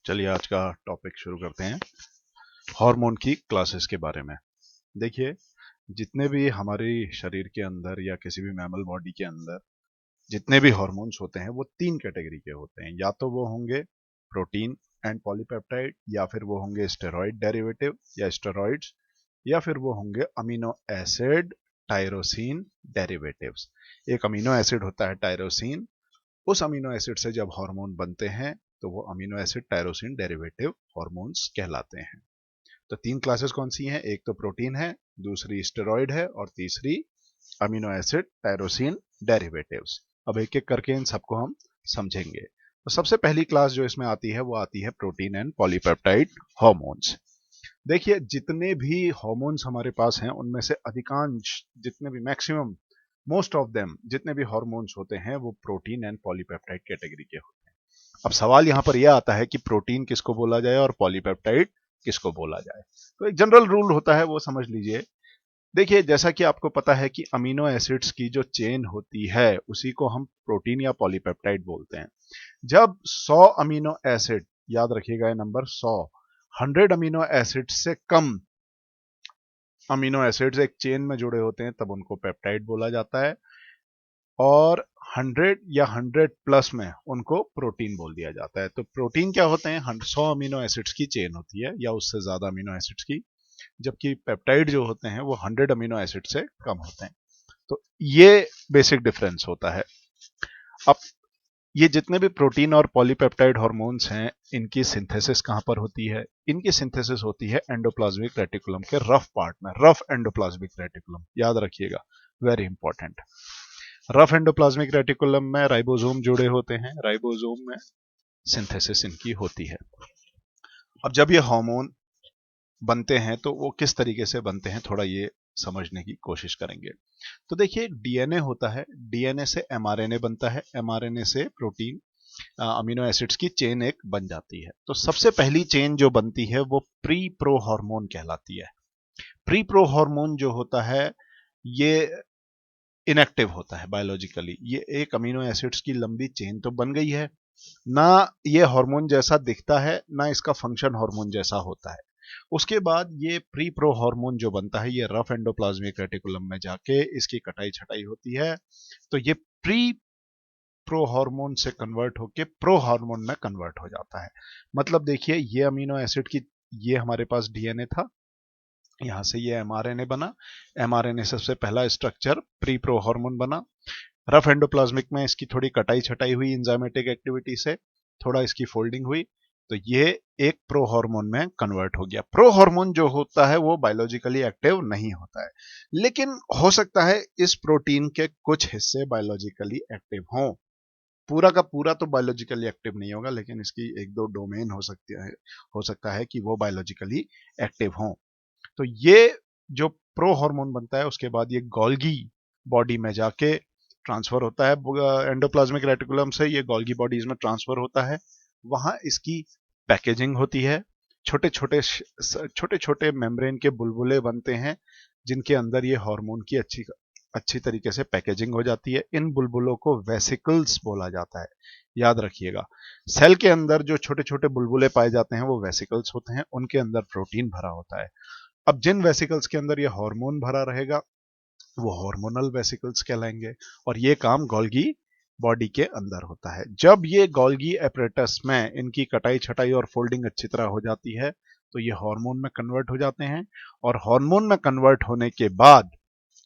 चलिए आज का टॉपिक शुरू करते हैं हार्मोन की क्लासेस के बारे में। देखिए, जितने भी हमारे शरीर के अंदर या किसी भी मैमल बॉडी के अंदर जितने भी हार्मोन्स होते हैं वो तीन कैटेगरी के होते हैं। या तो वो होंगे प्रोटीन एंड पॉलीपेप्टाइड, या फिर वो होंगे स्टेरॉइड डेरिवेटिव या स्टेरॉइड्स, या फिर वो होंगे अमीनो एसिड टायरोसिन डेरिवेटिव्स। एक अमीनो एसिड होता है टायरोसिन, उस अमीनो एसिड से जब हार्मोन बनते हैं तो वो amino acid tyrosine derivative hormones कहलाते हैं। तो तीन क्लासेस कौन सी हैं? एक तो प्रोटीन है, दूसरी स्टेरॉइड है और तीसरी अमीनो एसिड टायरोसिन डेरिवेटिव्स। अब एक एक करके इन सबको हम समझेंगे। तो सबसे पहली क्लास जो इसमें आती है वो आती है प्रोटीन एंड पॉलीपेप्टाइड हार्मोन्स। देखिए, जितने भी हार्मोन्स हमारे पास हैं उनमें से अधिकांश, जितने भी मैक्सिमम, मोस्ट ऑफ देम जितने भी हार्मोन्स होते हैं वो प्रोटीन एंड पॉलीपेप्टाइड कैटेगरी के होते हैं। अब सवाल यहां पर यह आता है कि प्रोटीन किसको बोला जाए और पॉलीपेप्टाइड किसको बोला जाए। तो एक जनरल रूल होता है, वो समझ लीजिए। देखिए, जैसा कि आपको पता है कि अमीनो एसिड्स की जो चेन होती है उसी को हम प्रोटीन या पॉलीपेप्टाइड बोलते हैं। जब 100 अमीनो एसिड, याद रखिएगा ये नंबर 100 अमीनो एसिड से कम अमीनो एसिड्स एक चेन में जुड़े होते हैं तब उनको पेप्टाइड बोला जाता है, और 100 या 100 प्लस में उनको प्रोटीन बोल दिया जाता है। तो प्रोटीन क्या होते हैं? 100 अमीनो एसिड्स की चेन होती है या उससे ज्यादा अमीनो एसिड्स की, जबकि पेप्टाइड जो होते हैं वो 100 अमीनो एसिड से कम होते हैं। तो ये बेसिक डिफरेंस होता है। अब ये जितने भी प्रोटीन और पॉलीपेप्टाइड हार्मोन्स हैं, इनकी सिंथेसिस कहां पर होती है? इनकी सिंथेसिस होती है एंडोप्लाज्मिक रेटिकुलम के रफ पार्ट में, रफ एंडोप्लाज्मिक रेटिकुलम, याद रखिएगा, very important. Rough endoplasmic reticulum में राइबोसोम जुड़े होते हैं, राइबोसोम में सिंथेसिस इनकी होती है। अब जब ये हार्मोन बनते हैं तो वो किस तरीके से बनते हैं, थोड़ा ये समझने की कोशिश करेंगे। तो देखिए, एक डीएनए होता है, डीएनए से एमआरएनए बनता है, एमआरएनए से प्रोटीन अमीनो एसिड्स की चेन एक बन जाती है। तो सबसे पहली चेन जो बनती है वो प्री प्रो हार्मोन कहलाती है। प्री प्रो हार्मोन जो होता है ये इनएक्टिव होता है बायोलॉजिकली। ये एक अमीनो एसिड्स की लंबी चेन तो बन गई है, ना ये हार्मोन जैसा दिखता है ना इसका फंक्शन हार्मोन जैसा होता है। उसके बाद ये प्री प्रो हार्मोन जो बनता है ये रफ एंडोप्लाज्मिक रेटिकुलम में जाके इसकी कटाई छटाई होती है, तो ये प्री प्रो हार्मोन से कन्वर्ट होके प्रो हार्मोन में कन्वर्ट हो जाता है। मतलब देखिए, ये अमीनो एसिड की, ये हमारे पास डीएनए था, यहां से ये एमआरएनए बना, एमआरएनए सबसे पहला स्ट्रक्चर प्री प्रो हार्मोन बना, रफ एंडोप्लाज्मिक में इसकी थोड़ी कटाई छटाई हुई एंजाइमेटिक एक्टिविटी से, थोड़ा इसकी फोल्डिंग हुई, तो ये एक प्रो हार्मोन में कन्वर्ट हो गया। प्रो हार्मोन जो होता है वो बायोलॉजिकली एक्टिव नहीं होता है, लेकिन हो सकता है इस प्रोटीन के कुछ हिस्से बायोलॉजिकली एक्टिव हों। पूरा का पूरा तो बायोलॉजिकली एक्टिव नहीं होगा, लेकिन इसकी एक दो डोमेन हो सकता है कि वो बायोलॉजिकली एक्टिव हों। तो ये जो प्रो हार्मोन बनता है उसके बाद ये गोल्गी बॉडी में जाके ट्रांसफर होता है, एंडोप्लाज्मिक रेटिकुलम से ये गोल्गी बॉडीज में ट्रांसफर होता है। वहां इसकी पैकेजिंग होती है, छोटे छोटे मेम्ब्रेन के बुलबुले बनते हैं जिनके अंदर ये हार्मोन की अच्छी अच्छी तरीके से पैकेजिंग हो जाती है। इन बुलबुलों को वेसिकल्स बोला जाता है, याद रखिएगा। सेल के अंदर जो छोटे छोटे बुलबुले पाए जाते हैं वो वेसिकल्स होते हैं, उनके अंदर प्रोटीन भरा होता है। अब जिन वेसिकल्स के अंदर ये हार्मोन भरा रहेगा वो हार्मोनल वेसिकल्स कहलाएंगे, और ये काम गोल्गी बॉडी के अंदर होता है। जब ये गोल्गी एपरेटस में इनकी कटाई छटाई और फोल्डिंग अच्छी तरह हो जाती है तो ये हार्मोन में कन्वर्ट हो जाते हैं, और हार्मोन में कन्वर्ट होने के बाद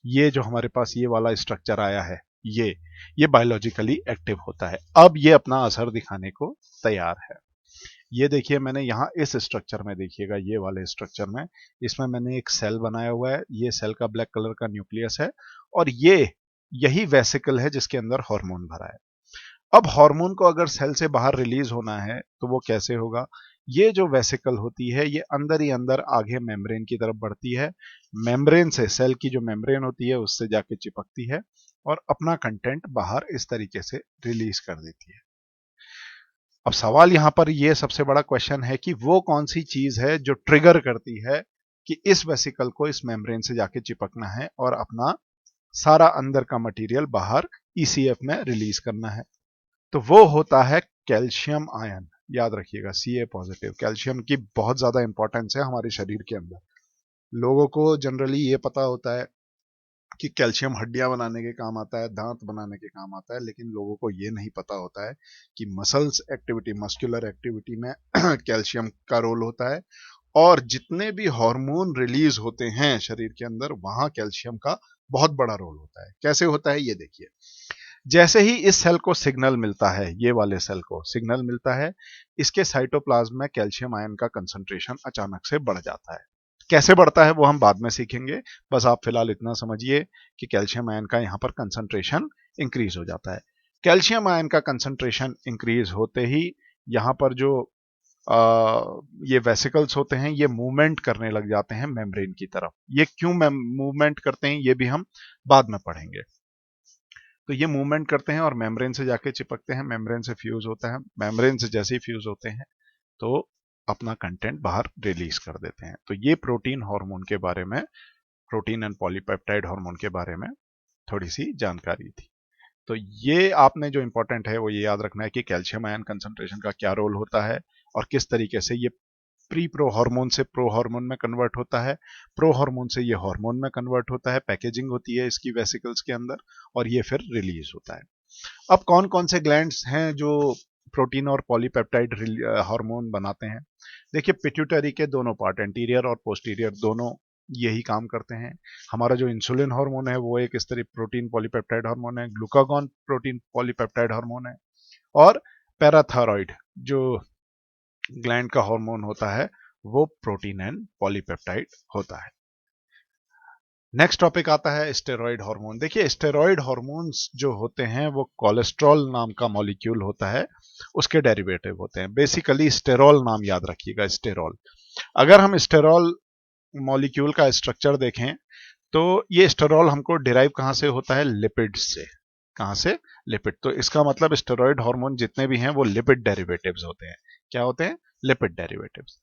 ये जो हमारे पास ये वाला स्ट्रक्चर आया है ये बायोलॉजिकली एक्टिव होता है। अब ये अपना असर दिखाने को तैयार है। ये देखिए, मैंने यहाँ इस स्ट्रक्चर में, देखिएगा ये वाले स्ट्रक्चर में, इसमें मैंने एक सेल बनाया हुआ है। ये सेल का ब्लैक कलर का न्यूक्लियस है, और ये यही वेसिकल है जिसके अंदर हार्मोन भरा है। अब हार्मोन को अगर सेल से बाहर रिलीज होना है तो वो कैसे होगा? ये जो वेसिकल होती है ये अंदर ही अंदर आगे मेम्ब्रेन की तरफ बढ़ती है, मेम्ब्रेन से, सेल की जो मेम्ब्रेन होती है उससे जाके चिपकती है और अपना कंटेंट बाहर इस तरीके से रिलीज कर देती है। अब सवाल यहां पर ये सबसे बड़ा क्वेश्चन है कि वो कौन सी चीज है जो ट्रिगर करती है कि इस वेसिकल को इस मेम्ब्रेन से जाके चिपकना है और अपना सारा अंदर का मटेरियल बाहर ईसीएफ में रिलीज करना है। तो वो होता है कैल्शियम आयन। याद रखिएगा Ca पॉजिटिव। कैल्शियम की बहुत ज़्यादा इंपॉर्टेंस है हमारे शरीर के अंदर। लोगों को जनरली ये पता होता है कि कैल्शियम हड्डियां बनाने के काम आता है, दांत बनाने के काम आता है, लेकिन लोगों को ये नहीं पता होता है कि मसल्स एक्टिविटी, मस्कुलर एक्टिविटी में कैल्शियम का रोल होता है, और जितने भी हार्मोन रिलीज होते हैं शरीर के अंदर वहां कैल्शियम का बहुत बड़ा रोल होता है। कैसे होता है ये देखिए। जैसे ही इस सेल को सिग्नल मिलता है, ये वाले सेल को सिग्नल मिलता है, इसके साइटोप्लाज्म में कैल्शियम आयन का कंसंट्रेशन अचानक से बढ़ जाता है। कैसे बढ़ता है वो हम बाद में सीखेंगे, बस आप फिलहाल इतना समझिए कि कैल्शियम आयन का यहाँ पर कंसंट्रेशन इंक्रीज हो जाता है। कैल्शियम आयन का कंसंट्रेशन इंक्रीज होते ही यहाँ पर जो ये वेसिकल्स होते हैं ये मूवमेंट करने लग जाते हैं मेम्ब्रेन की तरफ। ये क्यों मूवमेंट करते हैं ये भी हम बाद में पढ़ेंगे। तो ये मूवमेंट करते हैं और मेम्ब्रेन से जाके चिपकते हैं, मेम्ब्रेन से फ्यूज होता है, मेम्ब्रेन से जैसे ही फ्यूज होते हैं तो अपना कंटेंट बाहर रिलीज कर देते हैं। तो ये प्रोटीन हार्मोन के बारे में, प्रोटीन एंड पॉलीपेप्टाइड हार्मोन के बारे में थोड़ी सी जानकारी थी। तो ये आपने जो इंपॉर्टेंट है वो ये याद रखना है कि कैल्शियम आयन कंसंट्रेशन का क्या रोल होता है और किस तरीके से ये प्री प्रो हार्मोन से प्रो हार्मोन में कन्वर्ट होता है, प्रो हार्मोन से ये हार्मोन में कन्वर्ट होता है, पैकेजिंग होती है इसकी वेसिकल्स के अंदर और ये फिर रिलीज होता है। अब कौन कौन से ग्लैंड्स हैं जो प्रोटीन और पॉलीपेप्टाइड हार्मोन बनाते हैं? देखिए पिट्यूटरी के दोनों पार्ट, एंटीरियर और पोस्टीरियर, दोनों यही काम करते हैं। हमारा जो इंसुलिन हार्मोन है वो एक इस तरह प्रोटीन पॉलीपेप्टाइड हार्मोन है, ग्लूकागॉन प्रोटीन पॉलीपेप्टाइड हार्मोन है, और पैराथायरॉइड जो ग्लैंड का हार्मोन होता है वो प्रोटीन एंड पॉलीपेप्टाइड होता है। नेक्स्ट टॉपिक आता है स्टेरॉइड हार्मोन। देखिए स्टेरॉइड हार्मोन्स जो होते हैं वो कोलेस्ट्रॉल नाम का मॉलिक्यूल होता है, उसके डेरिवेटिव होते हैं। बेसिकली स्टेरॉल नाम याद रखिएगा, स्टेरॉल। अगर हम स्टेरॉल मॉलिक्यूल का स्ट्रक्चर देखें तो ये स्टेरॉल हमको डिराइव कहां से होता है? लिपिड से। कहां से? लिपिड। तो इसका मतलब स्टेरॉइड हार्मोन जितने भी हैं वो लिपिड डेरिवेटिव्स होते हैं। क्या होते हैं? Lipid derivatives.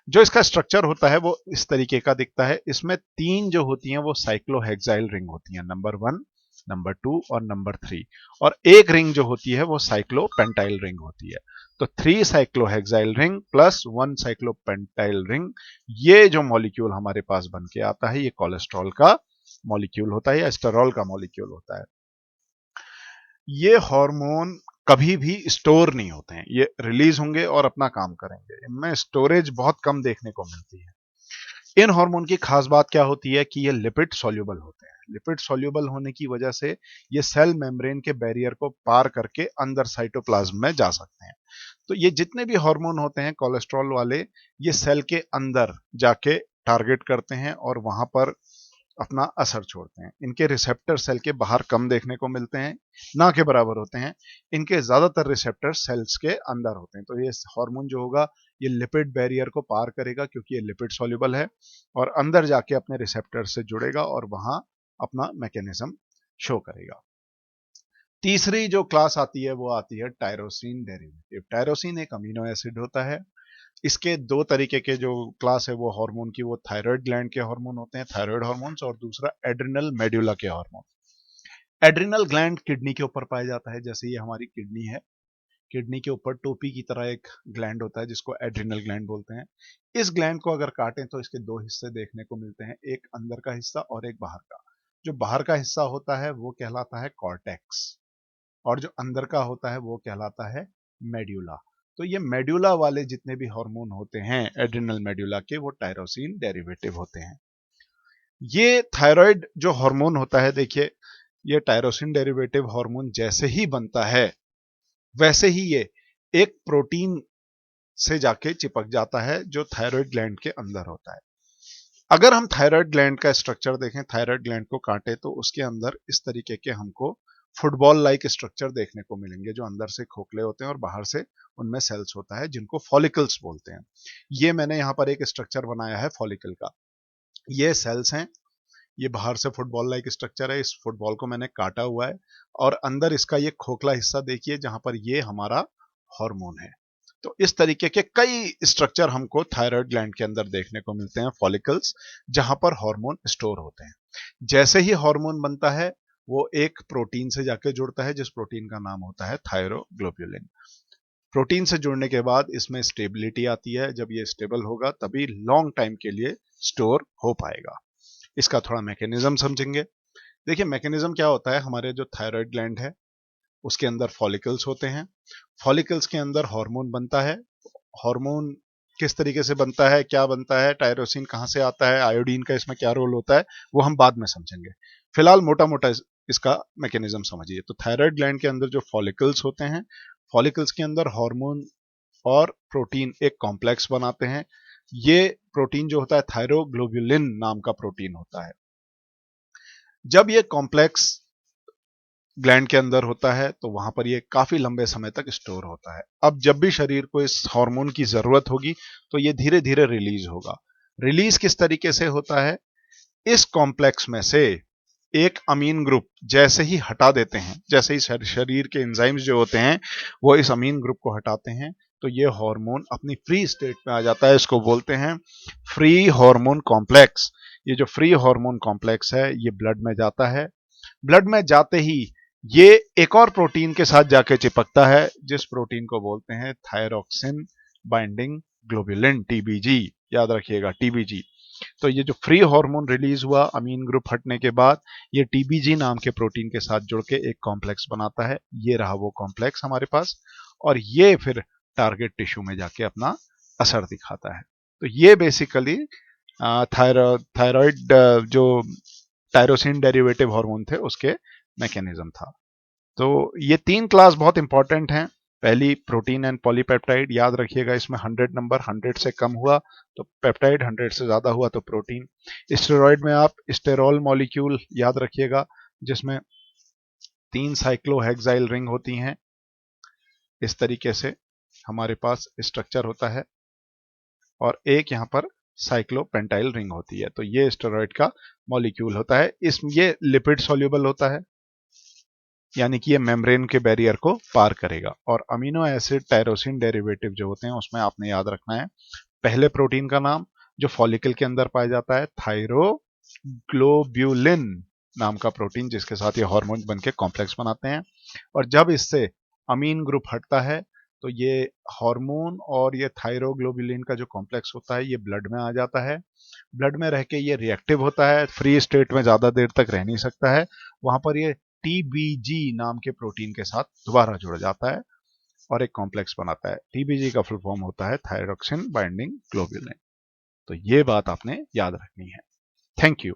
जो इसका स्ट्रक्चर होता है वो इस तरीके का दिखता है। इसमें तीन जो होती हैं वो साइक्लोहेक्साइल रिंग होती हैं, नंबर 1, नंबर 2 और नंबर 3, और एक रिंग जो होती है वो साइक्लोपेंटाइल रिंग होती है। तो 3 साइक्लोहेक्साइल रिंग प्लस 1 साइक्लोपेंटाइल रिंग, ये जो मॉलिक्यूल हमारे पास बन के आता है ये कोलेस्ट्रॉल का मॉलिक्यूल होता है या स्टेरॉल का मॉलिक्यूल होता है। ये हार्मोन कभी भी स्टोर नहीं होते हैं, ये रिलीज होंगे और अपना काम करेंगे। इनमें स्टोरेज बहुत कम देखने को मिलती है। इन हार्मोन की खास बात क्या होती है कि ये लिपिड सॉल्युबल होते हैं। लिपिड सॉल्युबल होने की वजह से ये सेल मेम्ब्रेन के बैरियर को पार करके अंदर साइटोप्लाज्म में जा सकते हैं। तो ये जितने भी हार्मोन होते हैं कोलेस्ट्रॉल वाले, ये सेल के अंदर जाके टारगेट करते हैं और वहां पर अपना असर छोड़ते हैं। इनके रिसेप्टर सेल के बाहर कम देखने को मिलते हैं, ना के बराबर होते हैं। इनके ज्यादातर रिसेप्टर सेल्स के अंदर होते हैं। तो ये हार्मोन जो होगा ये लिपिड बैरियर को पार करेगा क्योंकि ये लिपिड सॉल्युबल है, और अंदर जाके अपने रिसेप्टर से जुड़ेगा और वहां अपना मैकेनिज्म शो करेगा। तीसरी जो क्लास आती है वो आती है टायरोसिन डेरिवेटिव। टायरोसिन एक अमीनो एसिड होता है। इसके दो तरीके के जो क्लास है वो हार्मोन की, वो थायराइड ग्लैंड के हार्मोन होते हैं, थायराइड हार्मोन्स, और दूसरा एड्रिनल मेडुला के हार्मोन। एड्रिनल ग्लैंड किडनी के ऊपर पाया जाता है। जैसे ये हमारी किडनी है, किडनी के ऊपर टोपी की तरह एक ग्लैंड होता है जिसको एड्रिनल ग्लैंड बोलते हैं। इस ग्लैंड को अगर काटें तो इसके दो हिस्से देखने को मिलते हैं, एक अंदर का हिस्सा और एक बाहर का। जो बाहर का हिस्सा होता है वो कहलाता है कॉर्टेक्स, और जो अंदर का होता है वो कहलाता है मेड्यूला। तो ये मेड्यूला वाले जितने भी हार्मोन होते हैं एड्रिनल मेड्यूला के, वो टायरोसिन डेरिवेटिव होते हैं। ये थायराइड जो हार्मोन होता है, देखिए ये टायरोसिन डेरिवेटिव हार्मोन जैसे ही बनता है वैसे ही ये एक प्रोटीन से जाके चिपक जाता है जो थायराइड ग्लैंड के अंदर होता है। अगर हम थायराइड ग्लैंड का स्ट्रक्चर देखें, थायराइड ग्लैंड को काटे तो उसके अंदर इस तरीके के हमको फुटबॉल लाइक स्ट्रक्चर देखने को मिलेंगे, जो अंदर से खोखले होते हैं और बाहर से उनमें सेल्स होता है जिनको फॉलिकल्स बोलते हैं। ये मैंने यहाँ पर एक स्ट्रक्चर बनाया है फॉलिकल का। ये सेल्स हैं, ये बाहर से फुटबॉल लाइक स्ट्रक्चर है। इस फुटबॉल को मैंने काटा हुआ है और अंदर इसका ये खोखला हिस्सा देखिए जहां पर ये हमारा हार्मोन है। तो इस तरीके के कई स्ट्रक्चर हमको थायराइड ग्लैंड के अंदर देखने को मिलते हैं, फॉलिकल्स, जहां पर हार्मोन स्टोर होते हैं। जैसे ही हार्मोन बनता है वो एक प्रोटीन से जाके जुड़ता है जिस प्रोटीन का नाम होता है थायरोग्लोब्युलिन। प्रोटीन से जुड़ने के बाद इसमें स्टेबिलिटी आती है, जब ये स्टेबल होगा तभी लॉन्ग टाइम के लिए स्टोर हो पाएगा। इसका थोड़ा मैकेनिज्म समझेंगे। देखिए मैकेनिज्म क्या होता है, हमारे जो थायराइड ग्लैंड है उसके अंदर फॉलिकल्स होते हैं, फॉलिकल्स के अंदर हार्मोन बनता है। हार्मोन किस तरीके से बनता है, क्या बनता है, टायरोसिन कहाँ से आता है, आयोडीन का इसमें क्या रोल होता है, वो हम बाद में समझेंगे। फिलहाल मोटा मोटा इसका मैकेनिज्म समझिए। तो थायराइड ग्लैंड के अंदर जो फॉलिकल्स होते हैं, फॉलिकल्स के अंदर हार्मोन और प्रोटीन एक कॉम्प्लेक्स बनाते हैं। ये प्रोटीन जो होता है थायरोग्लोबुलिन नाम का प्रोटीन होता है। जब ये कॉम्प्लेक्स ग्लैंड के अंदर होता है तो वहां पर ये काफी लंबे समय तक स्टोर होता है। अब जब भी शरीर को इस हार्मोन की जरूरत होगी तो ये धीरे धीरे रिलीज होगा। रिलीज किस तरीके से होता है, इस कॉम्प्लेक्स में से एक अमीन ग्रुप जैसे ही हटा देते हैं, जैसे ही शरीर के एंजाइम्स जो होते हैं वो इस अमीन ग्रुप को हटाते हैं, तो ये हार्मोन अपनी फ्री स्टेट में आ जाता है। इसको बोलते हैं फ्री हार्मोन कॉम्प्लेक्स। ये जो फ्री हार्मोन कॉम्प्लेक्स है ये ब्लड में जाता है। ब्लड में जाते ही ये एक और प्रोटीन के साथ जाके चिपकता है, जिस प्रोटीन को बोलते हैं थायरोक्सिन बाइंडिंग ग्लोबुलिन, टीबीजी। याद रखिएगा टीबीजी। तो ये जो फ्री हार्मोन रिलीज हुआ अमीन ग्रुप हटने के बाद, ये टीबीजी नाम के प्रोटीन के साथ जुड़ के एक कॉम्प्लेक्स बनाता है। ये रहा वो कॉम्प्लेक्स हमारे पास, और ये फिर टारगेट टिश्यू में जाके अपना असर दिखाता है। तो ये बेसिकली थायराइड जो टायरोसिन डेरिवेटिव हार्मोन थे उसके मैकेनिज्म था। तो ये 3 क्लास बहुत इंपॉर्टेंट हैं। पहली प्रोटीन एंड पॉलीपेप्टाइड, याद रखिएगा इसमें 100 नंबर, 100 से कम हुआ तो पेप्टाइड, 100 से ज्यादा हुआ तो प्रोटीन। स्टेरॉइड में आप स्टेरॉल मॉलिक्यूल याद रखिएगा, जिसमें 3 साइक्लोहेक्साइल रिंग होती हैं। इस तरीके से हमारे पास स्ट्रक्चर होता है, और एक यहां पर साइक्लोपेंटाइल रिंग होती है। तो ये स्टेरॉइड का मॉलिक्यूल होता है। ये लिपिड सॉल्युबल होता है, यानी कि ये मेम्ब्रेन के बैरियर को पार करेगा। और अमीनो एसिड टायरोसिन डेरिवेटिव जो होते हैं उसमें आपने याद रखना है पहले प्रोटीन का नाम, जो फॉलिकल के अंदर पाया जाता है थायरोग्लोब्यूलिन नाम का प्रोटीन, जिसके साथ ये हार्मोन बनके कॉम्प्लेक्स बनाते हैं। और जब इससे अमीन ग्रुप हटता है तो ये हार्मोन और ये थायरोग्लोब्यूलिन का जो कॉम्प्लेक्स होता है ये ब्लड में आ जाता है। ब्लड में रह के ये रिएक्टिव होता है, फ्री स्टेट में ज्यादा देर तक रह नहीं सकता है। वहां पर ये टीबीजी नाम के प्रोटीन के साथ दोबारा जुड़ जाता है और एक कॉम्प्लेक्स बनाता है। टीबीजी का फुल फॉर्म होता है थायरोक्सिन बाइंडिंग ग्लोबुलिन। तो ये बात आपने याद रखनी है। Thank you.